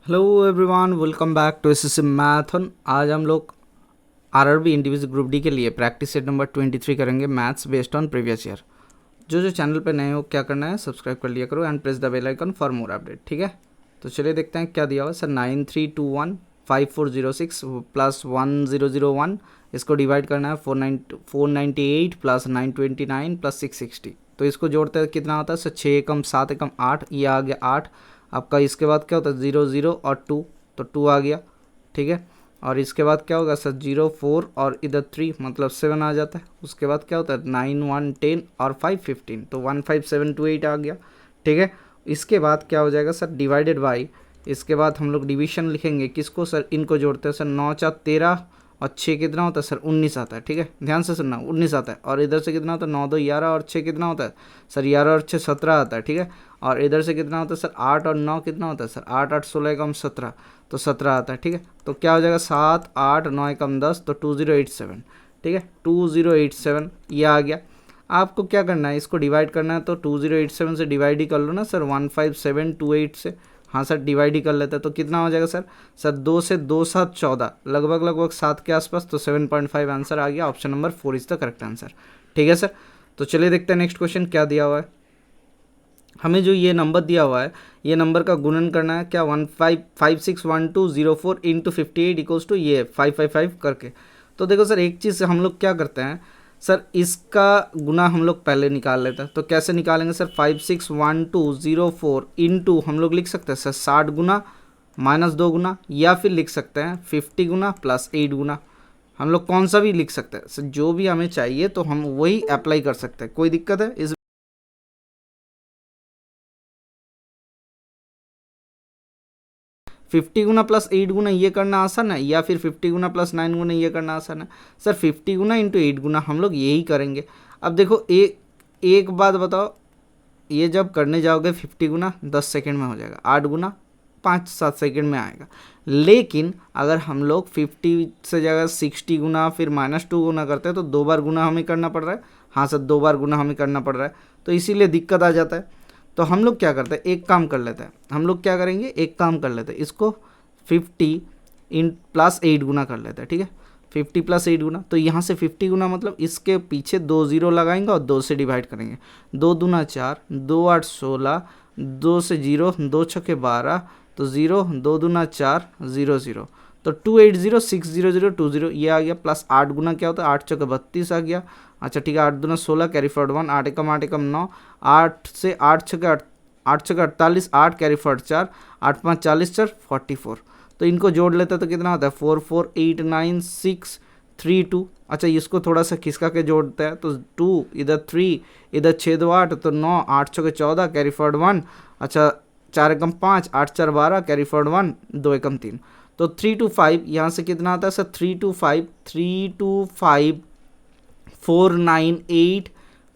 Hello everyone, welcome back to SSC मैथन। आज हम लोग आरआरबी इंडिविजुअल ग्रुप डी के लिए प्रैक्टिस सेट नंबर 23 करेंगे, maths based on previous year. जो चैनल पे नए हो क्या करना है, सब्सक्राइब कर लिया करो and press the bell icon for more update. ठीक है, तो चलिए देखते हैं क्या दिया हुआ। सर 93215406 प्लस 1001, इसको डिवाइड करना है 498 प्लस 929 प्लस 660। तो इसको जोड़ते हैं कितना होता है सर, 6 एकम 7 एकम 8, ये आ गया 8 आपका। इसके बाद क्या होता है 0 0 और 2, तो 2 आ गया। ठीक है, और इसके बाद क्या होगा सर 0 4 और इधर 3 मतलब 7 आ जाता है। उसके बाद क्या होता है 9 1 10 और 5 15, तो 15728 आ गया। ठीक है, इसके बाद क्या हो जाएगा सर डिवाइडेड बाई, इसके बाद हम लोग डिवीजन लिखेंगे किसको सर, इनको जोड़ते हैं सर 9 4 13 और 6 कितना होता है सर 19 आता है। ठीक है, ध्यान से सुनना 19 आता है। और इधर से कितना होता है 9 2 11 और 6 कितना होता है सर 11 और 6 17 आता है। ठीक है, और इधर से कितना होता है सर 8 और 9 कितना होता है सर 8 8 16 एकम 17, तो 17 आता है। ठीक है, तो क्या हो जाएगा 7 8 9 एकम 10, तो 2087। ठीक है, 2087 ये आ गया। आपको क्या करना है, इसको डिवाइड करना है, तो 2087 से डिवाइड ही कर लो ना सर 15728 से। हाँ सर डिवाइड ही कर लेते हैं, तो कितना हो जाएगा सर 2 से 2 7 14, लगभग 7 के आसपास, तो 7.5 आंसर आ गया। Option number 4 is the correct answer. ठीक है सर, तो चलिए देखते हैं नेक्स्ट क्वेश्चन क्या दिया हुआ है। हमें जो ये नंबर दिया हुआ है, ये नंबर का गुणन करना है क्या 15561204 इंटू 58 इक्वल्स टू ये 555 करके। तो देखो सर एक चीज़ हम लोग क्या करते हैं सर, इसका गुना हम लोग पहले निकाल लेते हैं। तो कैसे निकालेंगे सर 561204 इंटू हम लोग लिख सकते हैं सर 60 गुना माइनस 2 गुना, या फिर लिख सकते हैं 50 गुना प्लस 8 गुना। हम लोग कौन सा भी लिख सकते हैं सर, जो भी हमें चाहिए तो हम वही अप्लाई कर सकते हैं। कोई दिक्कत है इस 50 गुना प्लस 8 गुना ये करना आसान है, या फिर 50 गुना प्लस 9 गुना ये करना आसान है। सर 50 गुना इंटू 8 गुना हम लोग यही करेंगे। अब देखो एक बात बताओ, ये जब करने जाओगे 50 गुना 10 सेकेंड में हो जाएगा, 8 गुना 5-7 सेकेंड में आएगा। लेकिन अगर हम लोग 50 से जगह 60 गुना फिर -2 गुना करते हैं, तो 2 बार गुना हमें करना पड़ रहा है। हाँ सर 2 बार गुना हमें करना पड़ रहा है, तो इसीलिए दिक्कत आ जाता है। तो हम लोग क्या करते हैं, एक काम कर लेते हैं, हम लोग क्या करेंगे एक काम कर लेते हैं, इसको 50 इन प्लस 8 गुना कर लेते हैं। ठीक है, 50 प्लस 8 गुना, तो यहाँ से 50 गुना मतलब इसके पीछे 2 0 लगाएंगे और 2 से डिवाइड करेंगे। 2 दूना 4, 2 8 16, 2 से 0, 2 छक्के 12, तो 0, 2 दूना 4 0 0, तो 280 600 20 ये आ गया। प्लस 8 गुना क्या होता है 8 चौके 32 आ गया। अच्छा ठीक है, 8 दूना 16 कैरी फॉरवर्ड 1, 8 एकम 9, 8 से 8 छक्के 48, 8 कैरी फॉरवर्ड 4, 8 5 40 4 44। तो इनको जोड़ लेते हैं तो कितना होता है 4 4 8 9 6 3 2। अच्छा इसको थोड़ा सा खिसका के जोड़ते हैं, तो 2 इधर 3 इधर 6 2 8, तो 9 8 छक्के 14 कैरी फॉरवर्ड 1। अच्छा 4 एकम 5, 8 4 12 कैरी फॉरवर्ड 1, 2 एकम 3, तो 3 2 5 यहाँ से कितना आता है सर 3 2 5 4 9 8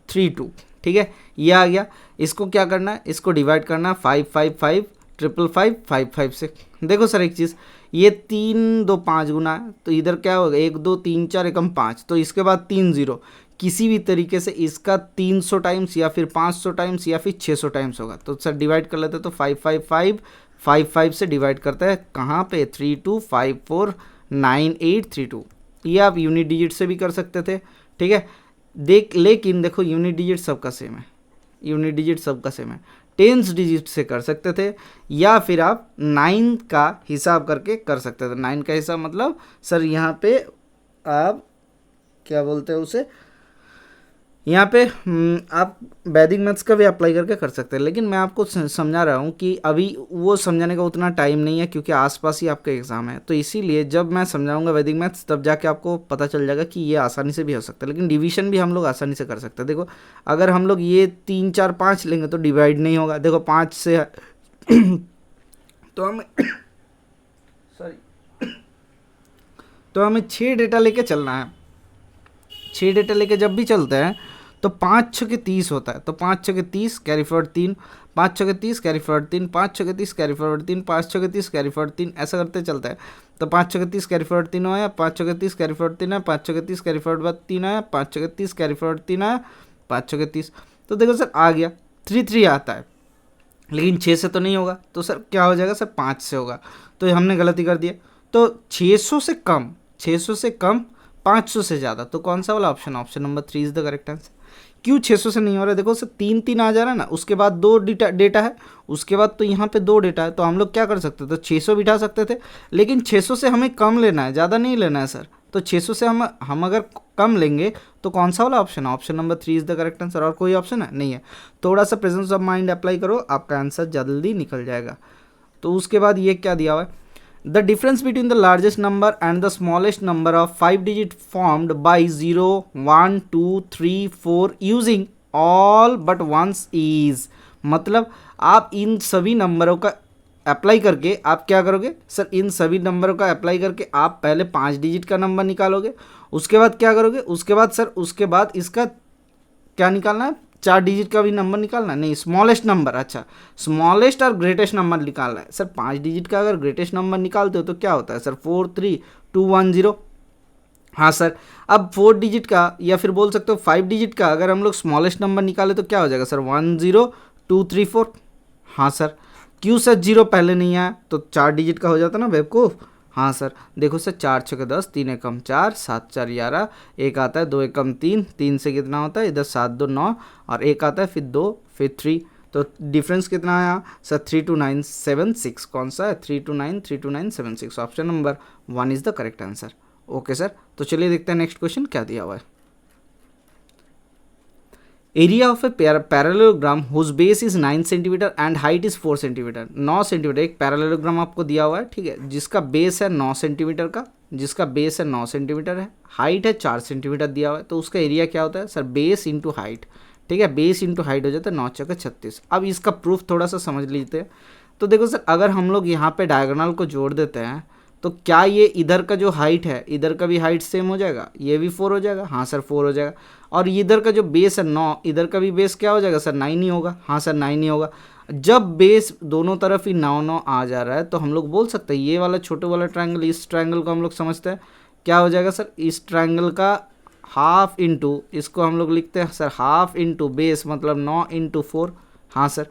3 2। ठीक है, ये आ गया। इसको क्या करना है, इसको डिवाइड करना है 5 5 5 5 5 5 5 से। देखो सर एक चीज़, ये 3 2 5 गुना है, तो इधर क्या होगा 1 2 3 4 एकम 5, तो इसके बाद 3 0, किसी भी तरीके से इसका 300 टाइम्स या फिर 500 टाइम्स या फिर 600 टाइम्स होगा। तो सर डिवाइड कर लेते हैं, तो 5 5 5 5 5 से डिवाइड करते हैं कहाँ पे 3 2 5 4 9 8 3 2। ये आप यूनिट डिजिट से भी कर सकते थे। ठीक है, लेकिन देखो यूनिट डिजिट सबका सेम है, यूनिट डिजिट सबका सेम है। टेंस डिजिट से कर सकते थे, या फिर आप 9 का हिसाब करके कर सकते थे। 9 का हिसाब मतलब सर यहाँ पे आप क्या बोलते हैं उसे, यहाँ पे आप वैदिक मैथ्स का भी अप्लाई करके कर सकते हैं। लेकिन मैं आपको समझा रहा हूँ कि अभी वो समझाने का उतना टाइम नहीं है, क्योंकि आसपास ही आपका एग्ज़ाम है। तो इसीलिए जब मैं समझाऊंगा वैदिक मैथ्स, तब जाके आपको पता चल जाएगा कि ये आसानी से भी हो सकता है। लेकिन डिवीजन भी हम लोग आसानी से कर सकते हैं। देखो अगर हम लोग ये 3 4 5 लेंगे तो डिवाइड नहीं होगा। देखो 5 से तो हमें सॉरी तो हमें 6 डेटा लेके चलना है। 6 डेटा लेके जब भी चलते हैं तो 5 6 के 30 होता है, तो 5 6 के 30 कैरी फॉरवर्ड 3, 5 6 के 30 कैरी फॉरवर्ड 3, 5 6 के 30 कैरी फॉरवर्ड 3, 5 6 के 30 कैरी फॉरवर्ड 3, ऐसा करते चलता है। तो 5 6 के 30 कैरी फॉरवर्ड 3 आया, 5 6 के 30 कैरी फॉरवर्ड 3 आया, 5 6 के 30 कैरी फॉरवर्ड 3 आया, 5 6 के 30 कैरी फॉरवर्ड 3 आया, 5 6 के 30, तो देखो सर आ गया 3 3 आता है। लेकिन 6 से तो नहीं होगा, तो सर क्या हो जाएगा सर 5 से होगा, तो ये हमने गलती कर दिया। तो 600 से कम, 600 से कम 500 से ज़्यादा, तो कौन सा वाला option, option number 3 is the correct answer. क्यों 600 से नहीं हो रहा है, देखो सर 3 3 आ जा रहा है ना, उसके बाद 2 डेटा है, उसके बाद तो यहाँ पे 2 डेटा है, तो हम लोग क्या कर सकते थे, तो 600 बिठा सकते थे, लेकिन 600 से हमें कम लेना है, ज़्यादा नहीं लेना है सर। तो 600 से हम अगर कम लेंगे तो कौन सा वाला ऑप्शन है, option number 3 is the correct answer. और कोई ऑप्शन है नहीं है। थोड़ा सा प्रेजेंस ऑफ माइंड अप्लाई करो, आपका आंसर जल्दी निकल जाएगा। तो उसके बाद ये क्या दिया हुआ है, the difference between the largest number and the smallest number of 5 digit formed by 0 1 2 3 4 using all but once is, मतलब आप इन सभी नंबरों का अप्लाई करके आप क्या करोगे सर, इन सभी नंबरों का अप्लाई करके आप पहले 5 डिजिट का नंबर निकालोगे, उसके बाद क्या करोगे, उसके बाद सर उसके बाद इसका क्या निकालना है, 4 डिजिट का भी नंबर निकालना है, नहीं स्मॉलेस्ट नंबर, अच्छा स्मॉलेस्ट और ग्रेटेस्ट नंबर निकालना है सर। 5 डिजिट का अगर ग्रेटेस्ट नंबर निकालते हो तो क्या होता है सर 43210। हाँ सर, अब 4 डिजिट का या फिर बोल सकते हो 5 डिजिट का अगर हम लोग स्मॉलेस्ट नंबर निकाले तो क्या हो जाएगा सर 10234। हाँ सर, क्यों सर 0 पहले नहीं आया, तो 4 डिजिट का हो जाता ना बेवकूफ़। हाँ सर, देखो सर 4 छक्के 10, 3 एकम 4, 7 4 11, एक आता है 2 एकम 3, 3 से कितना होता है इधर 7 2 9, और एक आता है फिर 2 फिर 3, तो डिफरेंस कितना आया सर 32976। कौन सा है 32976, option number 1 is the correct answer. Okay sir, तो चलिए देखते हैं नेक्स्ट क्वेश्चन क्या दिया हुआ है। Area of a parallelogram whose base is 9 centimeter and height is 4 centimeter. 9 centimeter एक पैरेललोग्राम आपको दिया हुआ है, ठीक है, जिसका बेस है 9 सेंटीमीटर का, जिसका बेस है 9 सेंटीमीटर है, हाइट है 4 सेंटीमीटर दिया हुआ है, तो उसका एरिया क्या होता है सर बेस इंटू हाइट, ठीक है, बेस इंटू हाइट हो जाता है 9 चौके 36। अब इसका प्रूफ थोड़ा सा समझ लीजिए। तो देखो सर, अगर हम लोग यहाँ पे डायगोनल को जोड़ देते हैं तो क्या ये इधर का जो हाइट है इधर का भी हाइट सेम हो जाएगा, ये भी 4 हो जाएगा, हाँ सर 4 हो जाएगा, और इधर का जो बेस है 9, इधर का भी बेस क्या हो जाएगा सर 9 ही होगा, हाँ सर 9 ही होगा। जब बेस दोनों तरफ ही 9 9 आ जा रहा है तो हम लोग बोल सकते हैं ये वाला छोटे वाला ट्रायंगल, इस ट्रायंगल को हम लोग समझते हैं क्या हो जाएगा सर, इस ट्रायंगल का हाफ इंटू, इसको हम लोग लिखते हैं सर हाफ इंटू बेस, मतलब 9 इंटू 4, हाँ सर,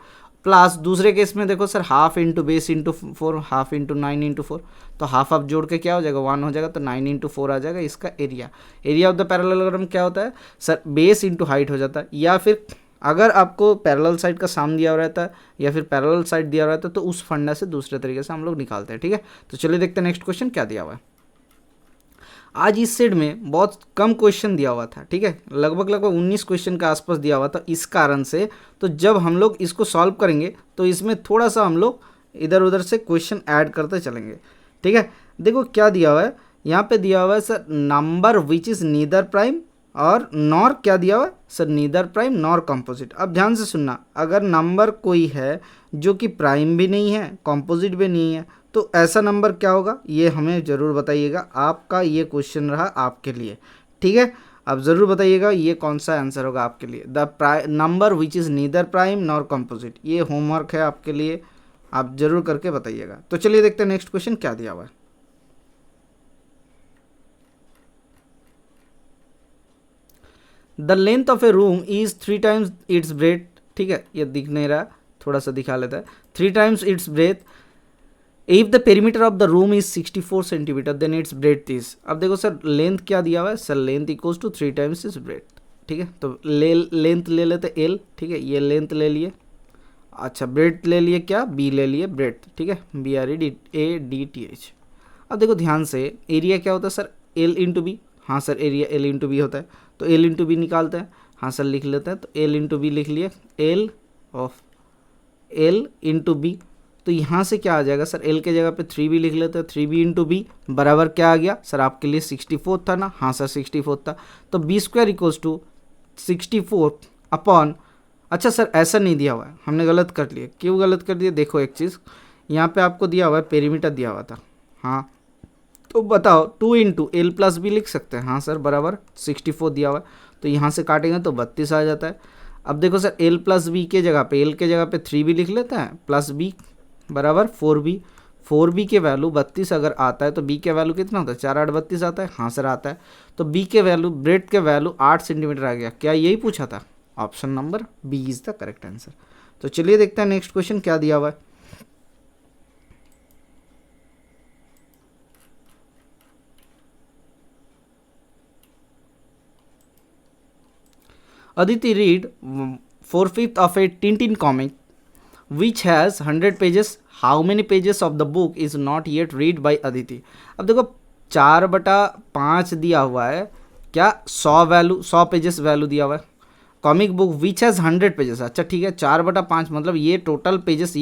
प्लस दूसरे केस में देखो sir half into base into 4, half into 9 into 4, तो हाफ आप जोड़ के क्या हो जाएगा 1 हो जाएगा, तो 9 इंटू 4 आ जाएगा इसका area. Area of the parallelogram क्या होता है सर बेस इंटू हाइट हो जाता है, या फिर अगर आपको पैरेलल साइड का साम दिया हुआ रहता है या फिर पैरेलल साइड दिया हुआ रहता है तो उस फंडा से दूसरे तरीके से हम लोग निकालते हैं, ठीक है। तो चलिए देखते हैं नेक्स्ट क्वेश्चन क्या दिया हुआ है। आज इस सेट में बहुत कम क्वेश्चन दिया हुआ था, ठीक है, लगभग 19 क्वेश्चन के आसपास दिया हुआ था, इस कारण से तो जब हम लोग इसको सॉल्व करेंगे तो इसमें थोड़ा सा हम लोग इधर उधर से क्वेश्चन ऐड करते चलेंगे, ठीक है। देखो क्या दिया हुआ है, यहाँ पे दिया हुआ है sir number which is neither prime और नॉर, क्या दिया हुआ है sir neither prime nor composite. अब ध्यान से सुनना, अगर नंबर कोई है जो कि प्राइम भी नहीं है कंपोजिट भी नहीं है तो ऐसा नंबर क्या होगा ये हमें ज़रूर बताइएगा, आपका ये क्वेश्चन रहा आपके लिए, ठीक है। अब ज़रूर बताइएगा ये कौन सा आंसर होगा आपके लिए, the number which is neither prime nor composite, ये होमवर्क है आपके लिए, आप ज़रूर करके बताइएगा। तो चलिए देखते हैं नेक्स्ट क्वेश्चन क्या दिया हुआ है। The length of A room is 3 times its breath, ठीक है, ये दिख नहीं रहा, थोड़ा सा दिखा लेता है, 3 times its breadth. If the perimeter of the room is 64 centimeter then its breadth is. अब देखो सर लेंथ क्या दिया हुआ है sir, length equals to 3 times is breadth, ठीक है, तो लेंथ ले लेते एल, ठीक है, ये लेंथ ले लिए, अच्छा ब्रेथ ले लिए, क्या बी ले लिए ब्रेथ, ठीक है, BREADTH। अब देखो ध्यान से, एरिया क्या होता है सर एल इंटू बी, हाँ sir area L into B होता है, तो एल इंटू बी निकालते हैं, हाँ सर लिख लेते हैं, तो एल इंटू बी लिख लिए, L of L into B, तो यहाँ से क्या आ जाएगा सर एल के जगह पे 3b लिख लेते हैं, 3b इंटू बी बराबर क्या आ गया सर आपके लिए 64 था ना, हाँ सर 64 था, तो B square equals to 64 upon, अच्छा सर ऐसा नहीं दिया हुआ है, हमने गलत कर लिया, क्यों गलत कर दिया, देखो एक चीज़ यहाँ पे आपको दिया हुआ है पेरीमीटर दिया हुआ था, हाँ तो बताओ 2 इंटू एल प्लस बी लिख सकते हैं, हाँ सर बराबर 64 दिया हुआ है, तो यहाँ से काटेंगे तो 32 आ जाता है। अब देखो सर एल प्लस बी के जगह पे एल के जगह पे 3b लिख लेते हैं प्लस बी बराबर 4b, 4b के वैल्यू 32 अगर आता है तो b के वैल्यू कितना होता है 4 8 32 आता है, हाँ सर आता है, तो b के वैल्यू ब्रेथ के वैल्यू 8 सेंटीमीटर आ गया, क्या यही पूछा था, option number B is the correct answer. तो चलिए देखते हैं नेक्स्ट क्वेश्चन क्या दिया हुआ है। Aditi read 4/5 of a Tintin comic which has 100 pages. How many pages of the book is not yet read by Aditi? अब देखो 4/5 दिया हुआ है, क्या 100 पेजेस वैल्यू दिया हुआ है। Comic book which has 100 pages, अच्छा ठीक है 4/5 मतलब ये टोटल पेजेस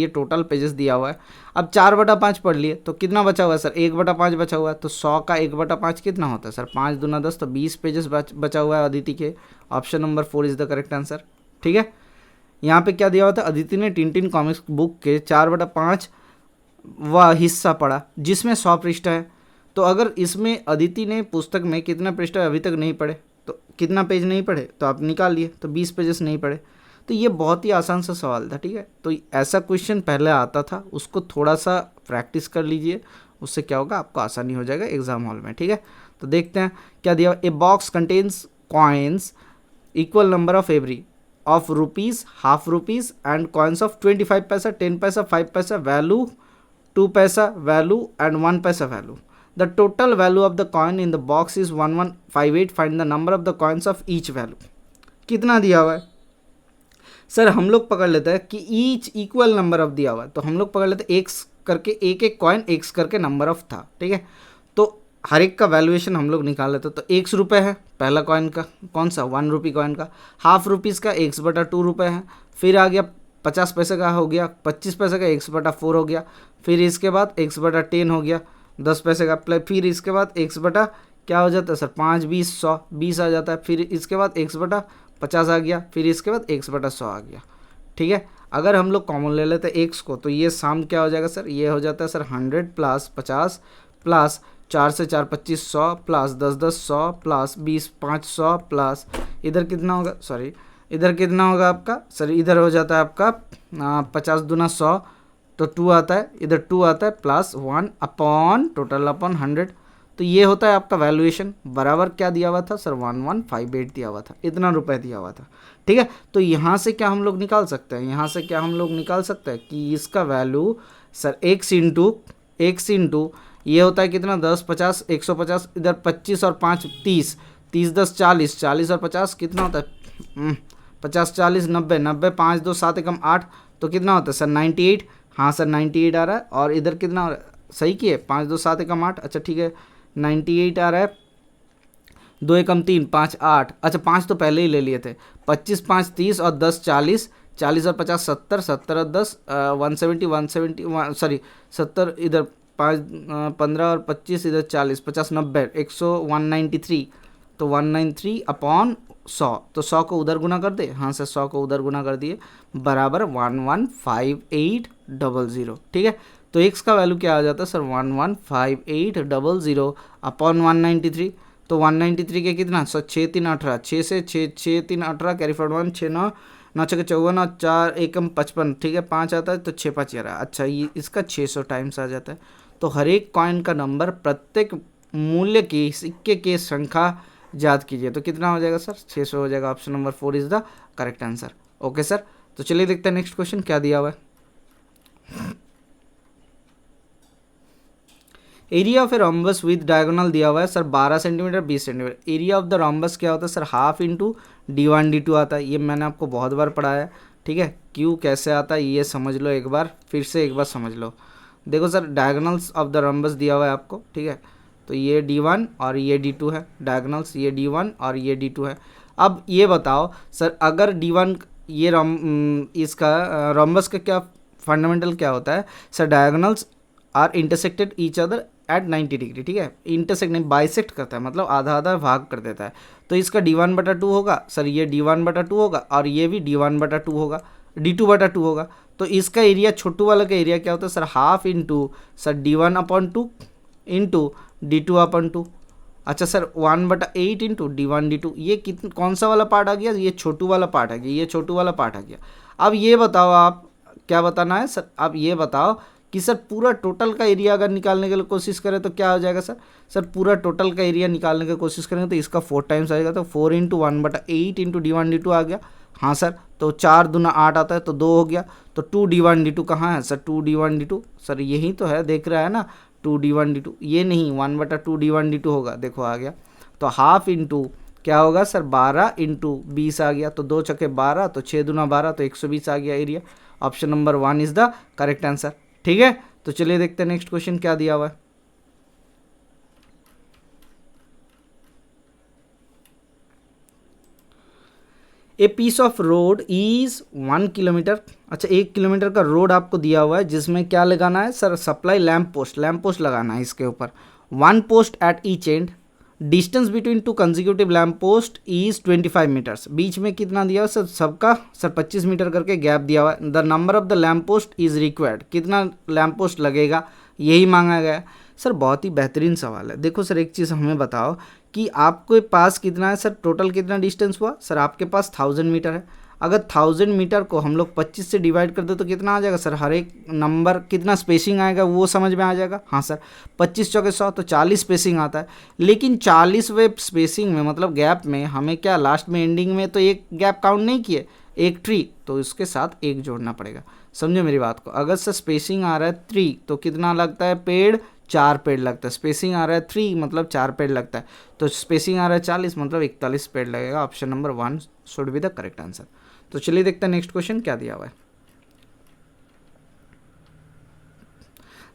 दिया हुआ है। अब 4/5 पढ़ लिए तो कितना बचा हुआ है सर, 1/5 बचा हुआ है। तो 100 का 1/5 कितना होता है सर, 5 दूना 10, तो 20 पेजेस बचा हुआ है अदिति के। Option number 4 is the correct answer. ठीक है, यहाँ पे क्या दिया हुआ था, अदिति ने टिनटिन कॉमिक्स बुक के 4/5 वह हिस्सा पढ़ा जिसमें 100 पृष्ठ है। तो अगर इसमें अदिति ने पुस्तक में कितना पृष्ठ अभी तक नहीं पढ़े, तो कितना पेज नहीं पढ़े, तो आप निकाल लिए, तो 20 पेजेस नहीं पढ़े। तो ये बहुत ही आसान सा सवाल था। ठीक है, तो ऐसा क्वेश्चन पहले आता था, उसको थोड़ा सा प्रैक्टिस कर लीजिए, उससे क्या होगा आपको आसानी हो जाएगा एग्जाम हॉल में। ठीक है, तो देखते हैं क्या दिया। A box contains coins equal number of every of rupees, half rupees and coins of 25 पैसा, 10 पैसा, 5 पैसा, वैल्यू 2 पैसा वैल्यू एंड 1 पैसा value. The total value of the coin in the box is 1158. Find the number of the coins of each value. कितना दिया हुआ है sir, हम लोग पकड़ लेते हैं कि ईच इक्वल नंबर ऑफ दिया हुआ है, तो हम लोग पकड़ लेते हैं एक्स करके, एक एक कॉइन एक्स करके नंबर ऑफ था। ठीक है, तो हर एक का वैल्यूएशन हम लोग निकाल लेते हैं। तो 1 रुपये है पहला कॉइन का, कौन सा 1 रुपी कॉइन का। हाफ रुपीज़ का x/2 रुपये है। फिर आ गया 50 पैसे का हो गया, 25 पैसे का x/4 हो गया। फिर इसके बाद x/10 हो गया 10 पैसे का। फिर इसके बाद x/ क्या हो जाता है सर, 5 20 100 20 आ जाता है। फिर इसके बाद x/50 आ गया। फिर इसके बाद x/100 आ गया। ठीक है, अगर हम लोग कॉमन ले लेते हैं x को, तो ये साम क्या हो जाएगा सर, ये हो जाता है सर 100 प्लस 50 प्लस 4 से 4 25 100 प्लस 10 10 100 प्लस 20 5 100 प्लस इधर कितना होगा, सॉरी इधर कितना होगा आपका सर, इधर हो जाता है आपका 50 दूना 100, तो 2 आता है, इधर 2 आता है प्लस 1 अपॉन टोटल अपॉन 100। तो ये होता है आपका वैल्यूएशन। बराबर क्या दिया हुआ था सर, 1158 दिया हुआ था, इतना रुपए दिया हुआ था। ठीक है, तो यहाँ से क्या हम लोग निकाल सकते हैं, यहाँ से क्या हम लोग निकाल सकते हैं कि इसका वैल्यू सर x इंटू ये होता है कितना 10 50 150, इधर 25 और 5 30 30 10 40 40 और 50 कितना होता है 50 40 90 90 5 2 7 एकम 8, तो कितना होता है सर 98। हाँ सर 98 आ रहा है। और इधर कितना हो रहा है, सही किए 5 2 7 एकम 8, अच्छा ठीक है 98 आ रहा है। 2 एकम 3 5 8, अच्छा 5 तो पहले ही ले लिए थे। 25 5 30 और 10 40 40 और 50 70 70 और 10 170 सॉरी 70 इधर 5 15 और 25 इधर 40 50 90 100 193, तो 193 अपॉन 100, तो 100 को उधर गुना कर दे। हाँ सर 100 को उधर गुना कर दिए, बराबर 115800। ठीक है, तो x का वैल्यू क्या आ जाता है सर 115800 अपॉन 193, तो 193 के कितना सर 6 3 18, 6 से 6 6 3 18 कैरी फॉरवर्ड 1 6 9 9 6 54 और 4 एकम 55। ठीक है 5 आता है तो 6 5 आ रहा है। अच्छा ये इसका 600 टाइम्स आ जाता है। तो हर एक कॉइन का नंबर प्रत्येक मूल्य की सिक्के के संख्या याद कीजिए, तो कितना हो जाएगा सर 600 हो जाएगा। Option number 4 is the correct answer. Okay sir, तो चलिए देखते हैं नेक्स्ट क्वेश्चन क्या दिया हुआ है। Area of a rhombus with diagonal दिया हुआ है sir 12 centimetre 20 centimetre. Area of the rhombus क्या होता है sir, half into d1 d2 आता है। ये मैंने आपको बहुत बार पढ़ाया है। ठीक है, क्यों कैसे आता है ये समझ लो एक बार, फिर से एक बार समझ लो। देखो sir diagonals of the rhombus दिया हुआ है आपको। ठीक है, तो ये d1 और ये d2 है, डायगोनल्स ये d1 और ये d2 है। अब ये बताओ सर, अगर d1 ये इसका रॉम्बस का क्या फंडामेंटल क्या होता है sir, diagonals are intersected each other at 90 degree. ठीक है, इंटरसेक्ट नहीं बाइसेक्ट करता है, मतलब आधा आधा भाग कर देता है। तो इसका d1/2 होगा सर, ये d1/2 होगा और ये भी d1/2 होगा, d2/2 होगा। तो इसका एरिया छोटू वाला का एरिया क्या होता है sir, half into sir d1/2 into d2/2। अच्छा सर 1/8 इंटू d1 d2, ये कौन सा वाला पार्ट आ गया, ये छोटू वाला पार्ट आ गया, ये छोटू वाला पार्ट आ गया। अब ये बताओ आप क्या बताना है सर, आप ये बताओ कि सर पूरा टोटल का एरिया अगर निकालने के लिए कोशिश करें तो क्या हो जाएगा सर, सर पूरा टोटल का एरिया निकालने की कोशिश करेंगे तो इसका 4 टाइम्स आ जाएगा। तो 4 इंटू 1/8 इंटू d1 d2 आ गया। हाँ सर, तो 4 दूना 8 आता है तो 2 हो गया। तो 2d1d2 कहाँ है सर, 2d1d2 सर यही तो है, देख रहा है ना, 2d1d2 ये नहीं 1/2d1d2 होगा, देखो आ गया। तो हाफ इंटू क्या होगा सर 12 इंटू 20 आ गया, तो 2 छके 12, तो 6 दूना 12, तो 120 आ गया area. Option number 1 is the correct answer. ठीक है, तो चलिए देखते हैं नेक्स्ट क्वेश्चन क्या दिया हुआ है। A piece of road is 1 kilometer. अच्छा 1 किलोमीटर का रोड आपको दिया हुआ है जिसमें क्या लगाना है सर, सप्लाई लैम्प पोस्ट लगाना है इसके ऊपर। 1 post at each end, distance between 2 consecutive lamp post is 25 metres. बीच में कितना दिया हुआ सर, सबका सर 25 मीटर करके गैप दिया हुआ है। The number of the lamp post is required, कितना लैम्प पोस्ट लगेगा यही मांगा गया है। सर बहुत ही बेहतरीन सवाल है। देखो सर एक चीज़ हमें बताओ कि आपके पास कितना है सर, टोटल कितना डिस्टेंस हुआ सर, आपके पास 1000 मीटर है। अगर 1000 मीटर को हम लोग 25 से डिवाइड कर दे तो कितना आ जाएगा सर, हर एक नंबर कितना स्पेसिंग आएगा वो समझ में आ जाएगा। हाँ सर 25 चौके 100 तो 40 स्पेसिंग आता है। लेकिन 40वें स्पेसिंग में मतलब गैप में हमें क्या लास्ट में एंडिंग में तो एक गैप काउंट नहीं किए, एक ट्री, तो इसके साथ एक जोड़ना पड़ेगा। समझो मेरी बात को, अगर सर स्पेसिंग आ रहा है 3 तो कितना लगता है पेड़, 4 पेड़ लगता है। स्पेसिंग आ रहा है 3 मतलब 4 पेड़ लगता है, तो स्पेसिंग आ रहा है 40 मतलब 41 पेड़ लगेगा। Option number 1 should be the correct answer. तो चलिए देखते हैं नेक्स्ट क्वेश्चन क्या दिया हुआ है।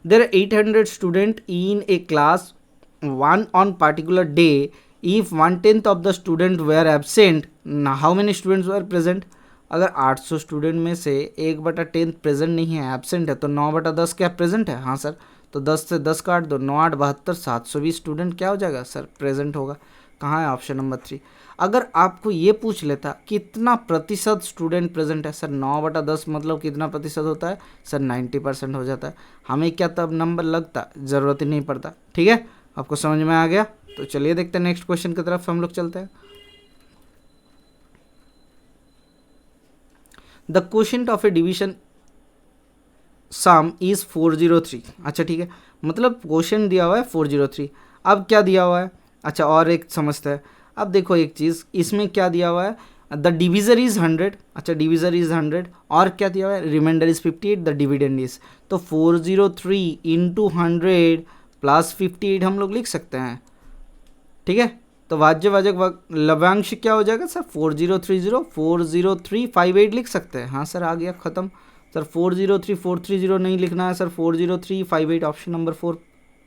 There are 800 student in a class 1 on particular day, if 1/10 of the student were absent, how many students were present. अगर 800 स्टूडेंट में से 1/10 प्रेजेंट नहीं है, एबसेंट है, तो 9/10 क्या प्रेजेंट है। हाँ सर, तो 10 से 10 काट दो, 9 8 72, 720 स्टूडेंट क्या हो जाएगा सर प्रेजेंट होगा। कहाँ है ऑप्शन नंबर 3। अगर आपको ये पूछ लेता कितना प्रतिशत स्टूडेंट प्रेजेंट है सर, 9/10 मतलब कितना प्रतिशत होता है सर, 90% हो जाता है। हमें क्या तब नंबर लगता, ज़रूरत ही नहीं पड़ता। ठीक है, आपको समझ में आ गया। तो चलिए देखते हैं नेक्स्ट क्वेश्चन की तरफ हम लोग चलते हैं। The quotient of A division some is 403। अच्छा ठीक है, मतलब क्वोशिएंट दिया हुआ है 403। अब क्या दिया हुआ है, अच्छा और एक समझते हैं। अब देखो एक चीज़ इसमें क्या दिया हुआ है, द डिविजर इज़ 100। अच्छा डिविजर इज़ 100 और क्या दिया हुआ है, reminder is 58, the dividend is, तो 403 इंटू 100 प्लस 58 हम लोग लिख सकते हैं। ठीक है, तो वाज्यवाचक लव्यांश क्या हो जाएगा सर, 4030 40358 लिख सकते हैं। हाँ सर आ गया ख़त्म। सर 403430 नहीं लिखना है सर, 40358 ऑप्शन नंबर 4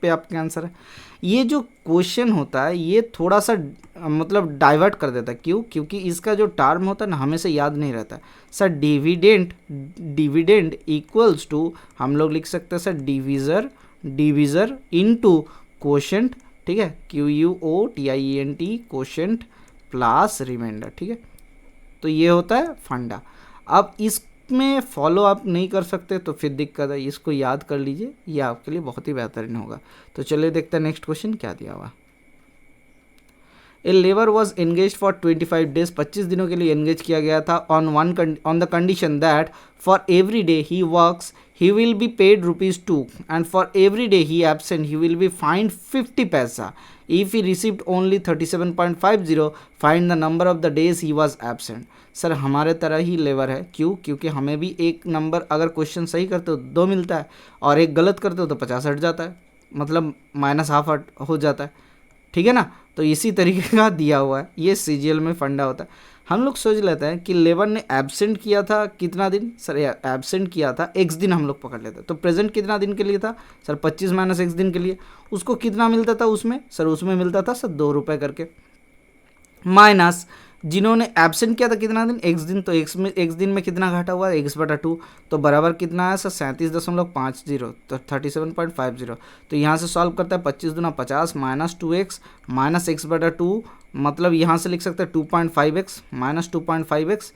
पे आपका आंसर है। ये जो क्वेश्चन होता है ये थोड़ा सा मतलब डाइवर्ट कर देता है, क्यों, क्योंकि इसका जो टर्म होता है ना हमेशा याद नहीं रहता है सर। डिविडेंड इक्वल्स टू हम लोग लिख सकते हैं सर डिविज़र इनटू क्वोशिएंट। ठीक है, QUOTIENT क्वोशिएंट प्लस रिमाइंडर। ठीक है, तो ये होता है फंडा। अब इसमें फॉलो आप नहीं कर सकते तो फिर दिक्कत है, इसको याद कर लीजिए, ये आपके लिए बहुत ही बेहतरीन होगा। तो चलिए देखते हैं नेक्स्ट क्वेश्चन क्या दिया हुआ। A labour was engage for 25 days, 25 दिनों के लिए एंगेज किया गया था on the condition that for every day he works he will be paid ₹2 and for every day he absent he will be fined 50 paisa. If he received only 37.50, find the number of the days he was absent. Sir हमारे तरह ही labour है, क्यों, क्योंकि हमें भी एक number अगर question सही करते हो 2 मिलता है और एक गलत करते हो तो 50 हट जाता है, मतलब -½ हो जाता है। ठीक है ना, तो इसी तरीके का दिया हुआ है, ये CGL में फंडा होता है। हम लोग सोच लेते हैं कि लेबर ने एब्सेंट किया था कितना दिन सर, एब्सेंट किया था x दिन हम लोग पकड़ लेते हैं, तो प्रेजेंट कितना दिन के लिए था सर, 25 - x दिन के लिए। उसको कितना मिलता था उसमें सर, उसमें मिलता था सर 2 रुपये करके, माइनस जिन्होंने एब्सेंट किया था कितना दिन, x दिन, तो x दिन में कितना घटा हुआ है x/2, तो बराबर कितना है सर 37.50, तो 37.50। तो यहाँ से सॉल्व करता है 25 दूना 50 -2x माइनस x/2, मतलब यहाँ से लिख सकते हैं 2.5x minus 2.5x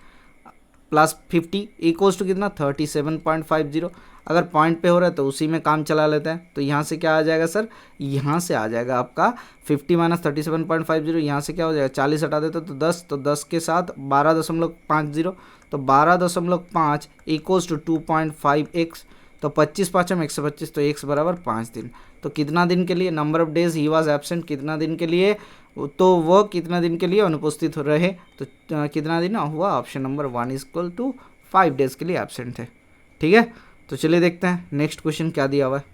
plus 50 equals to कितना 37.50। अगर पॉइंट पे हो रहा है तो उसी में काम चला लेते हैं। तो यहाँ से क्या आ जाएगा सर, यहाँ से आ जाएगा आपका 50 - 37.50, यहाँ से क्या हो जाएगा 40 हटा देते तो 10, तो 10 के साथ 12.50, तो 12.5 इक्वल्स टू 2.5x। तो 25 पाँचम 125, तो x बराबर 5 दिन। तो कितना दिन के लिए, number of days he was absent, कितना दिन के लिए, तो वो कितना दिन के लिए अनुपस्थित रहे, तो कितना दिन हुआ, option number 1 equal to 5 days के लिए एबसेंट थे। ठीक है, तो चलिए देखते हैं नेक्स्ट क्वेश्चन क्या दिया हुआ है।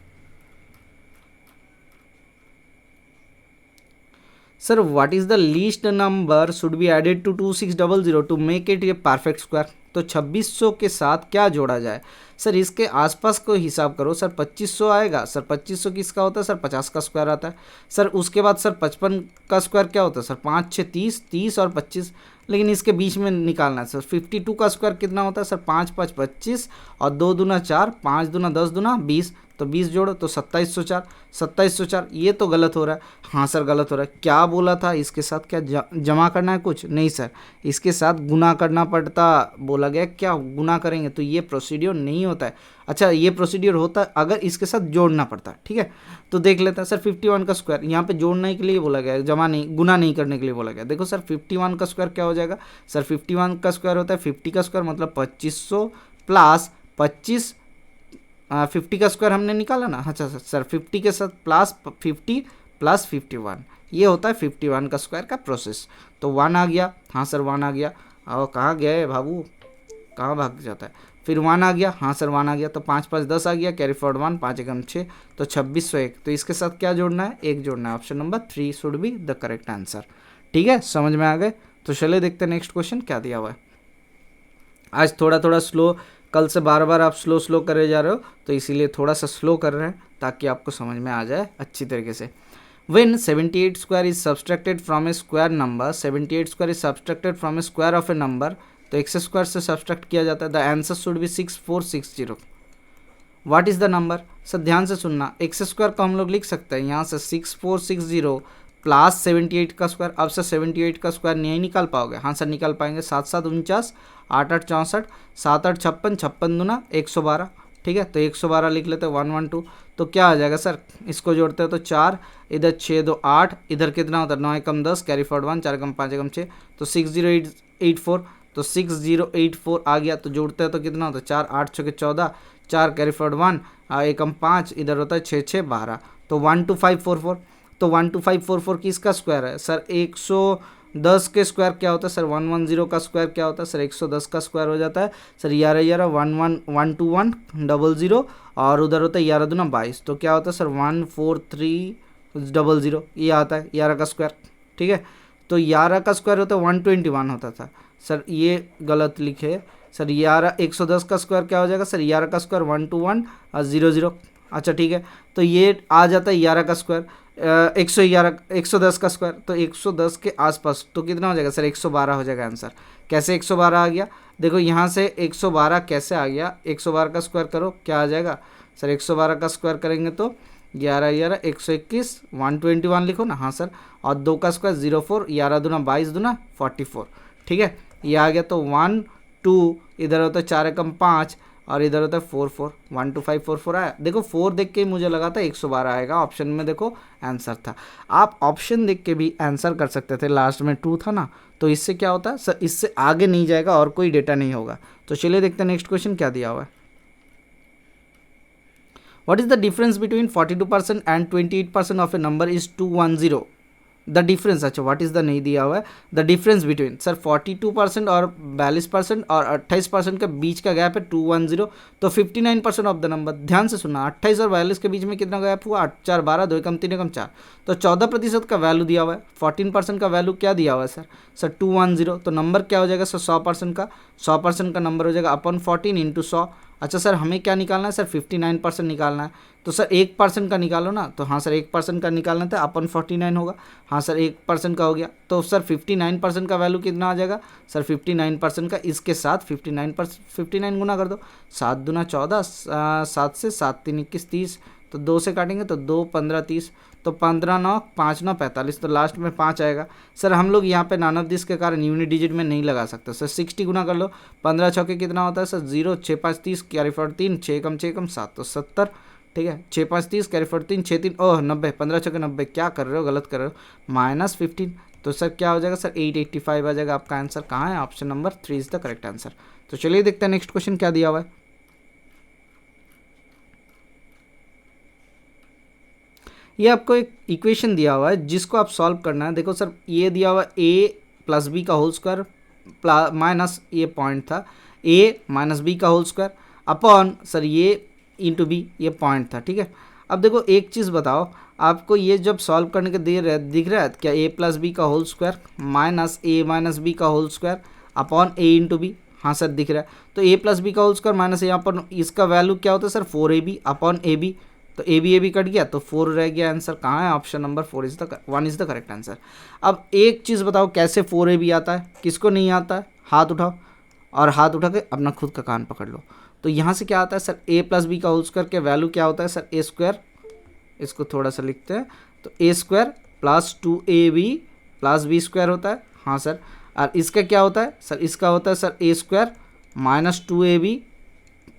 Sir what is the least number should be added to 2600 to make it a perfect square. तो 2600 के साथ क्या जोड़ा जाए, सर इसके आसपास को हिसाब करो। सर 2500 आएगा, सर 2500 किसका होता है, सर 50 का स्क्वायर आता है। सर उसके बाद सर 55 का स्क्वायर क्या होता है, सर 5 6 30, 30 और 25, लेकिन इसके बीच में निकालना है। सर 52 का स्क्वायर कितना होता है, सर 5 5 25 और 2 दूना 4, 5 दूना 10 दूना 20, तो 20 जोड़ो तो 2704, 2704। ये तो गलत हो रहा है, हाँ सर गलत हो रहा है। क्या बोला था, इसके साथ क्या जमा करना है, कुछ नहीं सर, इसके साथ गुना करना पड़ता बोला गया। क्या गुना करेंगे, तो ये प्रोसीड्योर नहीं होता है। अच्छा ये प्रोसीड्योर होता है अगर इसके साथ जोड़ना पड़ता है। ठीक है, तो देख लेते हैं। सर 51 का स्क्वायर यहाँ पे जोड़ने के लिए बोला गया है, जमा नहीं, गुना नहीं करने के लिए बोला गया। देखो सर 51 का स्क्वायर क्या हो जाएगा, सर 51 का स्क्वायर होता है 50 का स्क्वायर, मतलब 2500 प्लस 25, 50 का स्क्वायर हमने निकाला ना। अच्छा सर 50 के साथ प्लस 50 प्लस 51, ये होता है 51 का स्क्वायर का प्रोसेस। तो 1 आ गया, हाँ सर 1 आ गया। और कहाँ गया है बाबू, कहाँ भाग जाता है, फिर 1 आ गया, हाँ सर 1 आ गया। तो 5 5 10 आ गया, कैरी फॉरवर्ड 1, 5 एकम 6, तो 2601। तो इसके साथ क्या जोड़ना है, 1 जोड़ना है। Option number 3 should be the correct answer. ठीक है, समझ में आ गए। तो चलिए देखते हैं नेक्स्ट क्वेश्चन क्या दिया हुआ है। आज थोड़ा थोड़ा स्लो, कल से बार बार आप स्लो स्लो करे जा रहे हो, तो इसीलिए थोड़ा सा स्लो कर रहे हैं ताकि आपको समझ में आ जाए अच्छी तरीके से। When 78 square is subtracted from a square number, 78 square is subtracted from a square of a number, तो एक्स स्क्वायर से सब्सट्रैक्ट किया जाता है। The answer should be 6460। What is the number, sir ध्यान से सुनना, एक्स स्क्वायर को हम लोग लिख सकते हैं यहाँ से 6460 प्लस 78 का स्क्वायर। अब सर 78 का स्क्वायर नहीं निकाल पाओगे, हाँ सर निकाल पाएंगे। 7 7 49, 8 8 64, 7 8 56, 56 दूना 112। ठीक है, तो 112 लिख लेते हैं 112। तो क्या आ जाएगा सर, इसको जोड़ते हैं तो 4, इधर 6 2 8, इधर कितना होता है 9 एकम 10, कैरी फॉरवर्ड 1, 4 एकम 5 एकम 6, तो 6084। तो 6084 आ गया। तो जोड़ते हैं तो कितना होता है 4 8 6 14, 4 कैरी फॉरवर्ड 1, एकम 5, इधर होता है 6 6 12, तो 12544। तो 12544 किसका स्क्वायर है, सर 110 के स्क्वायर क्या होता है, सर 110 का स्क्वायर क्या होता है, सर 110 का स्क्वायर हो जाता है सर 11 12100, और उधर होता है 11 दूना 22, तो क्या होता है सर 14300, ये आता है 11 का स्क्वायर। ठीक है, तो 11 का स्क्वायर होता है 121 होता था सर, ये गलत लिखे सर। 110 का स्क्वायर क्या हो जाएगा सर, 11 का स्क्वायर 12100। अच्छा ठीक है, तो ये आ जाता है 11 का स्क्वायर, 110 का स्क्वायर, तो 110 के आसपास, तो कितना हो जाएगा सर 112 हो जाएगा आंसर। कैसे 112 आ गया, देखो यहाँ से 112 कैसे आ गया, 112 का स्क्वायर करो क्या आ जाएगा सर, 112 का स्क्वायर करेंगे तो 11 11 121, 121 लिखो ना, हाँ सर, और 2 का स्क्वायर 04, 11 दूना 22 दूना 44। ठीक है, ये आ गया। तो 1 2, इधर होता है 4 एकम 5, और इधर होता है 4 4, 12544 आया। देखो 4 देख के ही मुझे लगा था 112 आएगा, ऑप्शन में देखो आंसर था। आप ऑप्शन देख के भी आंसर कर सकते थे, लास्ट में 2 था ना, तो इससे क्या होता है सर, इससे आगे नहीं जाएगा और कोई डेटा नहीं होगा। तो चलिए देखते हैं नेक्स्ट क्वेश्चन क्या दिया हुआ है। What is the difference between 42% and 28% of A number is 210। The difference, अच्छा व्हाट इज द नहीं दिया हुआ है, द डिफरेंस बिटवीन सर 42% और 42% और 28% के बीच का गैप है 210, तो 59% ऑफ द नंबर। ध्यान से सुनना, 28 और 42 के बीच में कितना गैप हुआ, 8 4 12, 2 एकम 3 एकम 4, तो 14% का वैल्यू दिया हुआ है। 14% का वैल्यू क्या दिया हुआ है सर 210, तो नंबर क्या हो जाएगा सर 100% का, 100% का नंबर हो जाएगा अपन 14 इंटू 100। अच्छा सर हमें क्या निकालना है सर 59% निकालना है, तो सर 1% का निकालो ना, तो हाँ सर 1% का निकालना था, अपन 49 होगा, हाँ सर 1% का हो गया, तो सर 59% का वैल्यू कितना आ जाएगा सर 59% का, इसके साथ 59 गुना कर दो, 7 दूना 14, 7 से 7 3 21 30, तो 2 से काटेंगे तो 2 15 30, तो 15 9 5 9 45, तो लास्ट में 5 आएगा। सर हम लोग यहाँ पे नॉन ऑफ दिस के कारण यूनिट डिजिट में नहीं लगा सकते सर, 60 गुना कर लो, 15 छक्के कितना होता है सर 0, 6 5 30, कैरी फॉरवर्ड 3, 6 कम 7, तो 70। ठीक है, 6 5 30, कैरी फॉरवर्ड 3, 6 3 ओह 90, 15 छक्के 90, क्या कर रहे हो, गलत कर रहे हो, -15, तो सर क्या हो जाएगा सर 885 आ जाएगा आपका आंसर। कहाँ है, option number 3 is the correct answer. तो चलिए देखते हैं नेक्स्ट क्वेश्चन क्या दिया हुआ है। ये आपको एक इक्वेशन दिया हुआ है जिसको आप सॉल्व करना है। देखो सर ये दिया हुआ a प्लस बी का होल स्क्वायर माइनस ये पॉइंट था a माइनस बी का होल स्क्वायर अपॉन सर ये इंटू बी ये पॉइंट था, ठीक है। अब देखो एक चीज़ बताओ, आपको ये जब सॉल्व करने के दिख रहा है क्या, a प्लस बी का whole square minus a minus B का whole square upon a into B, हाँ सर दिख रहा है। तो a प्लस बी का होल स्क्वायर माइनस यहाँ पर इसका वैल्यू क्या होता है sir 4ab upon A B, तो ए बी कट गया तो 4 रह गया। आंसर कहाँ है, option number 1 is the correct answer. अब एक चीज़ बताओ कैसे 4ab आता है, किसको नहीं आता है, हाथ उठाओ और हाथ उठा के अपना खुद का कान पकड़ लो। तो यहाँ से क्या आता है सर a प्लस बी का होल स्क्वायर के वैल्यू क्या होता है सर a स्क्वायर, इसको थोड़ा सा लिखते हैं तो a square plus 2ab plus B square होता है, हाँ सर। और इसका क्या होता है सर, इसका होता है sir a square minus 2ab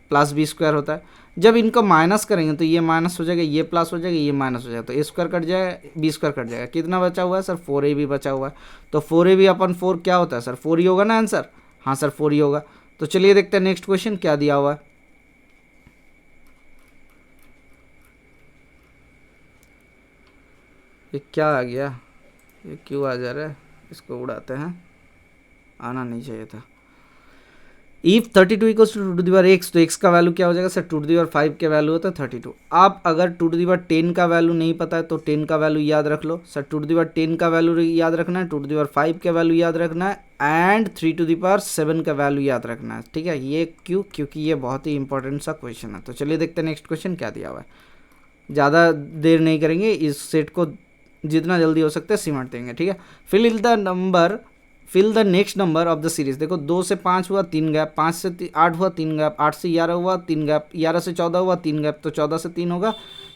plus B square होता है। जब इनको माइनस करेंगे तो ये माइनस हो जाएगा, ये प्लस हो जाएगा, ये माइनस हो जाएगा, तो a स्क्वायर कट जाएगा, बी स्क्वायर कट जाएगा। कितना बचा हुआ है सर 4ab बचा हुआ है। तो 4ab अपन 4 क्या होता है सर 4 ही होगा ना आंसर, हाँ सर 4 ही होगा। तो चलिए देखते हैं नेक्स्ट क्वेश्चन क्या दिया हुआ है। ये क्या आ गया, ये क्यों आ जा रहा है, इसको उड़ाते हैं, आना नहीं चाहिए था। If 32 equals to two the power X, तो एक्स का वैल्यू क्या हो जाएगा सर 2 टू दी पावर 5 के वैल्यू होता है 32। आप अगर 2 टू दी पावर 10 का वैल्यू नहीं पता है तो 10 का वैल्यू याद रख लो सर, 2 टू दी पावर 10 का वैल्यू याद रखना है, 2 टू दी पावर 5 का वैल्यू याद रखना है एंड 3 टू दी पावर 7 का वैल्यू याद रखना है, ठीक है। ये क्यों, क्योंकि ये बहुत ही इंपॉर्टेंट सा क्वेश्चन है। तो चलिए देखते हैं नेक्स्ट क्वेश्चन क्या दिया हुआ है। ज़्यादा देर नहीं करेंगे, इस सेट को जितना जल्दी हो सकता है सिमट देंगे, ठीक है। Fill the next number of the series. देखो 2 से 5 हुआ 3 गैप, 5 से 8 हुआ 3 गैप, 8 से 11 हुआ 3 गैप, 11 से 14 हुआ 3 गैप, तो 14 से 3 होगा,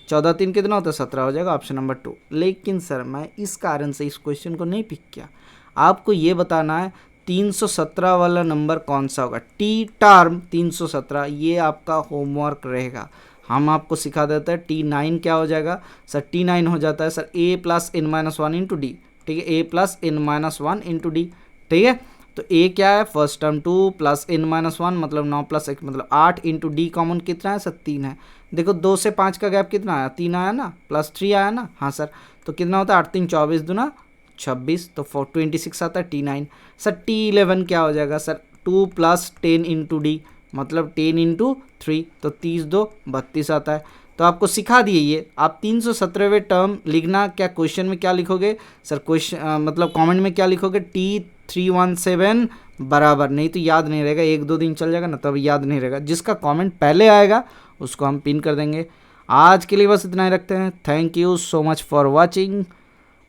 14 3 कितना होता है 17 हो जाएगा, ऑप्शन नंबर 2। लेकिन सर मैं इस कारण से इस क्वेश्चन को नहीं पिक किया, आपको ये बताना है 317 वाला नंबर कौन सा होगा, टी टर्म 317, ये आपका होमवर्क रहेगा। हम आपको सिखा देते हैं T9 क्या हो जाएगा सर, T9 हो जाता है sir a plus n minus 1 into D, ठीक है, a plus n minus 1 into D, ठीक है। तो a क्या है first term 2 plus n minus 1 मतलब 9 प्लस 1 मतलब 8 इंटू डी कॉमन कितना है सर 3 है। देखो 2 से 5 का गैप कितना आया 3 आया ना, प्लस 3 आया ना, हाँ सर। तो कितना होता है 8 3 24 दूना 26, तो 26 आता है T9। सर T11 क्या हो जाएगा सर 2 प्लस 10 इंटू डी मतलब 10 इंटू 3, तो 30 2 32 आता है। तो आपको सिखा दिए ये, आप 317वें टर्म लिखना, क्या क्वेश्चन में क्या लिखोगे सर, क्वेश्चन मतलब कमेंट में क्या लिखोगे T317 बराबर, नहीं तो याद नहीं रहेगा, 1-2 दिन चल जाएगा ना तब याद नहीं रहेगा। जिसका कमेंट पहले आएगा उसको हम पिन कर देंगे। आज के लिए बस इतना ही रखते हैं। Thank you so much for watching,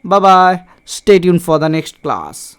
bye bye, stay tune for the next class.